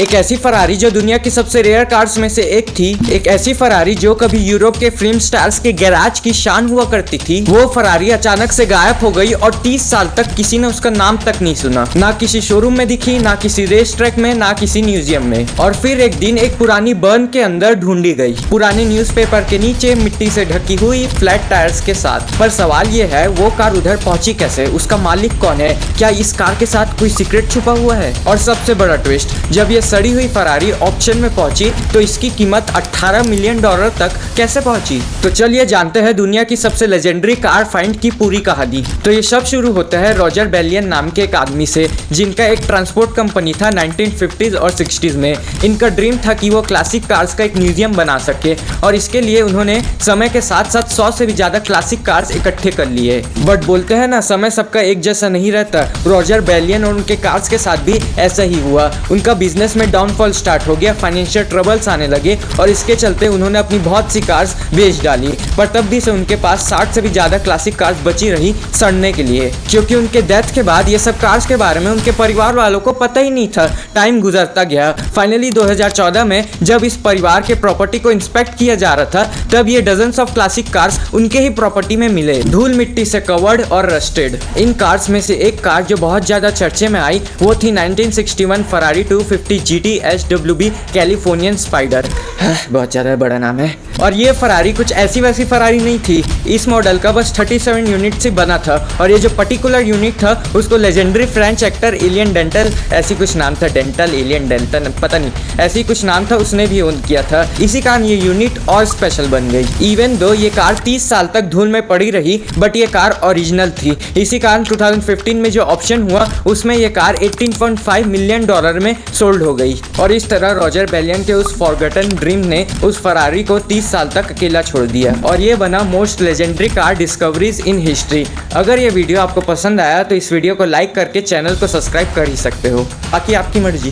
एक ऐसी फरारी जो दुनिया की सबसे रेयर कार्स में से एक थी, एक ऐसी फरारी जो कभी यूरोप के फिल्म स्टार्स के गैराज की शान हुआ करती थी। वो फरारी अचानक से गायब हो गई और 30 साल तक किसी ने उसका नाम तक नहीं सुना। ना किसी शोरूम में दिखी, ना किसी रेस ट्रैक में, ना किसी म्यूजियम में। और फिर एक दिन एक पुरानी बर्न के अंदर ढूंढी गई, पुराने न्यूज़पेपर के नीचे मिट्टी से ढकी हुई फ्लैट टायर्स के साथ। पर सवाल ये है, वो कार उधर पहुंची कैसे? उसका मालिक कौन है? क्या इस कार के साथ कोई सीक्रेट छुपा हुआ है? और सबसे बड़ा ट्विस्ट, जब ये सड़ी हुई फरारी ऑक्शन में पहुंची तो इसकी कीमत $18 मिलियन तक कैसे पहुंची? तो चलिए जानते हैं दुनिया की सबसे लेजेंडरी कार फाइंड की पूरी कहानी। तो ये सब शुरू होता है रॉजर बेलियन नाम के एक आदमी से, जिनका एक ट्रांसपोर्ट कंपनी था 1950s और 60s में। इनका ड्रीम था कि वो क्लासिक कार्स का एक म्यूजियम बना सके, और इसके लिए उन्होंने समय के साथ साथ 100 से भी ज्यादा क्लासिक कार्स इकट्ठे कर लिए। बट बोलते हैं ना, समय सबका एक जैसा नहीं रहता। रॉजर बेलियन और उनके कार्स के साथ भी ऐसा ही हुआ। उनका बिजनेस में डाउनफॉल स्टार्ट हो गया, फाइनेंशियल ट्रबल्स आने लगे और इसके चलते उन्होंने अपनी बहुत सी कार्स बेच डाली। पर तब भी से उनके पास 60 से भी ज्यादा क्लासिक कार्स बची रही सड़ने के लिए, क्योंकि उनके डेथ के बाद ये सब कार्स के बारे में उनके परिवार वालों को पता ही नहीं था। टाइम गुजरता गया। फाइनली 2014 में जब इस परिवार के प्रॉपर्टी को इंस्पेक्ट किया जा रहा था, तब ये डजन्स ऑफ क्लासिक कार्स उनके ही प्रॉपर्टी में मिले, धूल मिट्टी से कवर्ड और रस्टेड। इन कार्स में से एक कार जो बहुत ज्यादा चर्चे में आई वो थी 1961 Ferrari 250 GT SWB Californian spider. बहुत ज्यादा बड़ा नाम है। और ये फरारी कुछ ऐसी वैसी फरारी नहीं थी। इस मॉडल का बस 37 यूनिट से बना था, और ये जो पर्टिकुलर यूनिट था उसको legendary French actor alien dental, ऐसी कुछ नाम था, डेंटल एलियन डेंटल पता नहीं, ऐसी कुछ नाम था, उसने भी ओन किया था। इसी कारण ये यूनिट और स्पेशल बन गई। इवन दो ये कार 30 साल तक धूल में पड़ी रही, बट ये कार ओरिजिनल थी। इसी कारण 2015 में जो ऑप्शन हुआ उसमें ये कार $18.5 मिलियन में सोल्ड हो गई। और इस तरह रॉजर बेलियन के उस फॉरगॉटन ड्रीम ने उस फरारी को 30 साल तक अकेला छोड़ दिया, और ये बना most legendary car discoveries in history. अगर ये वीडियो आपको पसंद आया तो इस वीडियो को लाइक करके चैनल को सब्सक्राइब कर ही सकते हो, बाकी आपकी मर्जी।